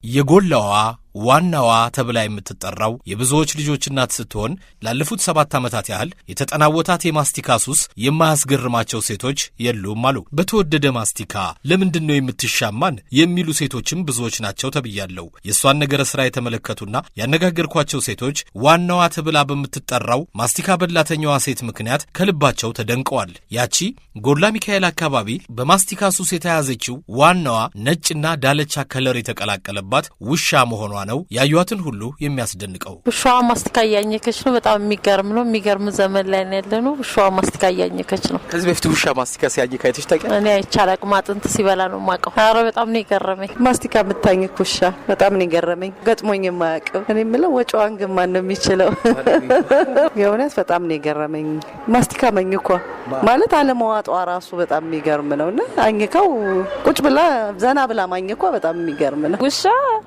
የጎላዋ ዋናዋ ተብላ የምትጠራው የብዙዎች ልጆች እናት ስትሆን ላለፉት 7 ዓመታት ያህል የተጠናወታት የማስቲካ ሱስ የማያስገርማቸው ሴቶች የሉም አሉ። በተወደደ ማስቲካ ለምንድነው የምትሻማን የሚሉ ሴቶችም ብዙዎች ናቸው ተብያለሁ። የሷን ነገረ ስራ የተመለከቱና ያነጋገርኳቸው ሴቶች ዋናዋ ተብላ በምትጠራው ማስቲካ በላተኛዋ ሴት ምክንያት ከልባቸው ተደንቀዋል። ያቺ ጎላ ሚካኤል አካባቢ በማስቲካ ሱስ የተያዘችው ዋናዋ ነጭና ዳለቻ ከለር የተቀላቀለባት ውሻ መሆኗ ነው ያዩዋትን ሁሉ የሚያስደንቀው። ውሻዋ ማስቲካ ያኘከች ነው። በጣም የሚገርም ነው። የሚገርም ዘመን ላይ ነው ያለነው። ውሻዋ ማስቲካ ያኘከች ነው። ከዚህ በፊት ውሻ ማስቲካ ሲያኘካ አይተሽ ታውቂያለሽ? እኔ አይቻላቅ ማጥንት ሲበላ ነው ማቀው። አረ በጣም ነው የገረመኝ። ማስቲካ የምታኘክ ውሻ በጣም ነው የገረመኝ። ገጥሞኝ የማያውቀው እኔ የምለው ወጪዋን ግን ማን ነው የሚችለው? የእውነት በጣም ነው የገረመኝ። ማስቲካ መኝኳ ማለት አለመዋጧ ራሱ በጣም የሚገርም ነውና አኝካው ቁጭ ብላ ዘና ብላ ማኝኳ በጣም የሚገርም ነው። ውሻ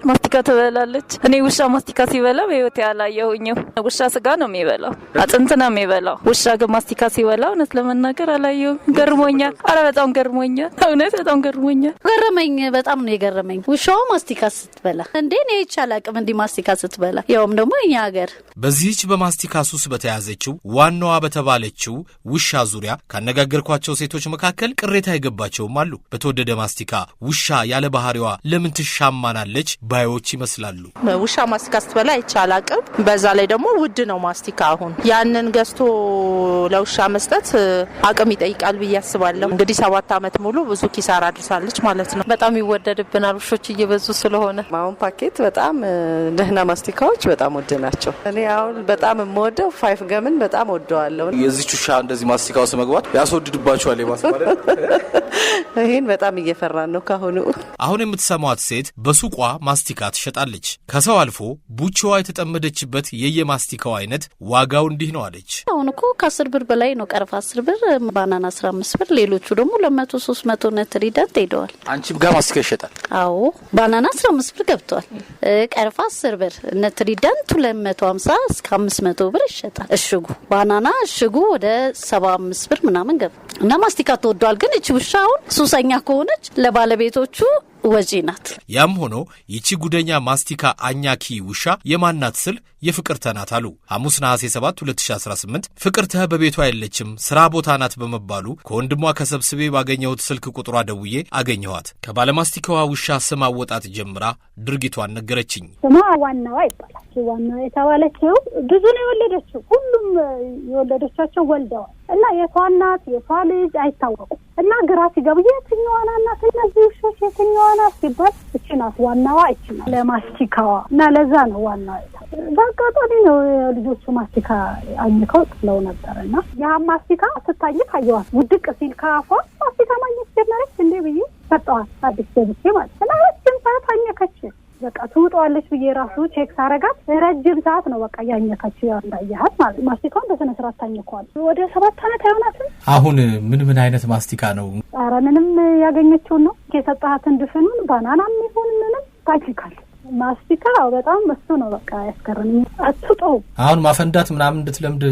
ማስቲካ ትበላለች። እኔ ውሻ ማስቲካ ሲበላ በህይወት ያላየሁኝም። ውሻ ስጋ ነው የሚበላው፣ አጥንት ነው የሚበላው። ውሻ ግን ማስቲካ ሲበላ እውነት ለመናገር አላየሁም። ገርሞኛል። አረ በጣም ገርሞኛል። እውነት በጣም ገርሞኛል። ገረመኝ። በጣም ነው የገረመኝ። ውሻው ማስቲካ ስትበላ እንዴ ነው ይቻላልም እንዲ ማስቲካ ስትበላ ያውም ደግሞ እኛ ሀገር። በዚህች በማስቲካ ሱስ በተያዘችው ዋናዋ በተባለችው ውሻ ዙሪያ ካነጋገርኳቸው ሴቶች መካከል ቅሬታ የገባቸውም አሉ። በተወደደ ማስቲካ ውሻ ያለ ባህሪዋ ለምን ትሻማናለች ባዮች ይመስላሉ። ውሻ ማስቲካ ስትበላ አይቻላልም። በዛ ላይ ደግሞ ውድ ነው ማስቲካ። አሁን ያንን ገዝቶ ለውሻ መስጠት አቅም ይጠይቃል ብዬ አስባለሁ። እንግዲህ 7 ዓመት ሙሉ ብዙ ኪሳራ አድርሳለች ማለት ነው። በጣም ይወደድብናል ውሾች እየበዙ ስለሆነ። አሁን ፓኬት በጣም ደህና ማስቲካዎች በጣም ወድ ናቸው። እኔ አሁን በጣም የምወደው 5 ገምን በጣም ወደዋለሁ። የዚህ ውሻ እንደዚህ ማስቲካው መግባት ያስወድድባቸዋል የማስባለ ይሄን በጣም እየፈራን ነው ካሁኑ። አሁን የምትሰማዋት ሴት በሱቋ ማስቲካ ትሸጣለች። ከሰው አልፎ ቡችዋ የተጠመደችበት የየማስቲካው አይነት ዋጋው እንዲህ ነው አለች። አሁን እኮ ከ10 ብር በላይ ነው። ቀርፋ 10 ብር፣ ባናና 15 ብር፣ ሌሎቹ ደግሞ 200 300 ነትሪዳንት ሄደዋል። አንቺም ጋር ማስቲካ ይሸጣል? አዎ ባናና 15 ብር ገብቷል። ቀርፋ 10 ብር፣ ነትሪዳንት 250 እስከ 500 ብር ይሸጣል። እሽጉ ባናና እሽጉ ወደ 75 ብር ምናምን ገብ እና ማስቲካ ተወዷል። ግን እቺ ውሻ አሁን ሱሰኛ ከሆነች ለባለቤቶቹ ወጪ ናት። ያም ሆኖ ይቺ ጉደኛ ማስቲካ አኛኪ ውሻ የማናት ስል የፍቅርተ ናት አሉ። ሐሙስ ነሐሴ 7 2018 ፍቅርተ በቤቷ የለችም ስራ ቦታ ናት በመባሉ ከወንድሟ ከሰብስቤ ባገኘሁት ስልክ ቁጥሯ ደውዬ አገኘኋት። ከባለማስቲካዋ ውሻ ስም አወጣት ጀምራ ድርጊቷን ነገረችኝ። ስሟ ዋናዋ ይባላል። ዋናዋ የተባለችው ብዙ ነው የወለደችው። ሁሉም የወለደቻቸው ወልደዋል እና የቷናት የቷ ልጅ አይታወቁም እና ግራ ሲገቡ የትኛዋ ናት እነዚህ ውሾች የትኛዋ ናት ሲባል እቺ ናት ዋናዋ፣ እቺ ናት ለማስቲካዋ እና ለዛ ነው ዋናዋ። በአጋጣሚ ነው ልጆቹ ማስቲካ አኝከው ጥለው ነበርና ያ ማስቲካ ስታኝክ አየዋት። ውድቅ ሲል ካፏ ማስቲካ ማግኘት ጀመረች። እንዴ ብዬ ሰጠዋት አዲስ ገብቼ ማለት እና ረጅም ሰዓት አኘከች። በቃ ትውጣለች ብዬ ራሱ ቼክ ሳረጋት ረጅም ሰዓት ነው በቃ ያኘከች። እንዳያት ማለት ማስቲካውን በስነ ስርዓት ታኝከዋል። ወደ 7 ዓመት አይሆናትም። አሁን ምን አይነት ማስቲካ ነው? ኧረ ምንም ያገኘችው ነው የሰጣሃትን ድፍኑን ባናናም ይሁን ምንም ታኝካለች። ማስቲካ በጣም እሱ ነው በቃ ያስከረኝ። አትውጣው አሁን ማፈንዳት ምናምን እንድትለምድ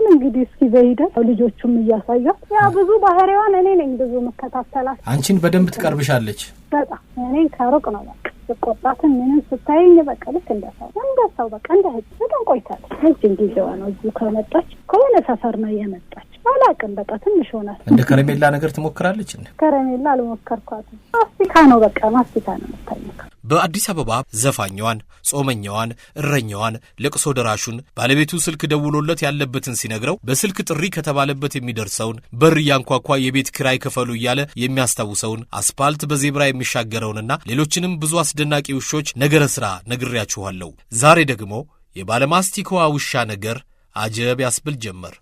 እንግዲህ እስኪ በሂደት ልጆቹም እያሳያት ያ ብዙ ባህሪዋን እኔ ነኝ ብዙ መከታተላት። አንቺን በደንብ ትቀርብሻለች በጣም። እኔ ከሩቅ ነው በቃ ቆጣትን ምንም ስታይኝ በቃ ልክ እንደሰው በቃ እንደህግ በጣም ቆይታለች። እዚህ ጊዜዋ ነው እዚህ ከመጣች ከሆነ ሰፈር ነው የመጣች። አላውቅም በቃ ትንሽ ሆነ። እንደ ከረሜላ ነገር ትሞክራለች እንዴ? ከረሜላ አልሞከርኳትም። ማስቲካ ነው በቃ ማስቲካ ነው የምታኘከው። በአዲስ አበባ ዘፋኛዋን፣ ጾመኛዋን፣ እረኛዋን፣ ለቅሶ ደራሹን ባለቤቱ ስልክ ደውሎለት ያለበትን ሲነግረው በስልክ ጥሪ ከተባለበት የሚደርሰውን በር ያንኳኳ የቤት ኪራይ ክፈሉ እያለ የሚያስታውሰውን አስፓልት በዜብራ የሚሻገረውንና ሌሎችንም ብዙ አስደናቂ ውሾች ነገረ ስራ ነግሬያችኋለሁ። ዛሬ ደግሞ የባለማስቲካዋ ውሻ ነገር አጀብ ያስብል ጀመር።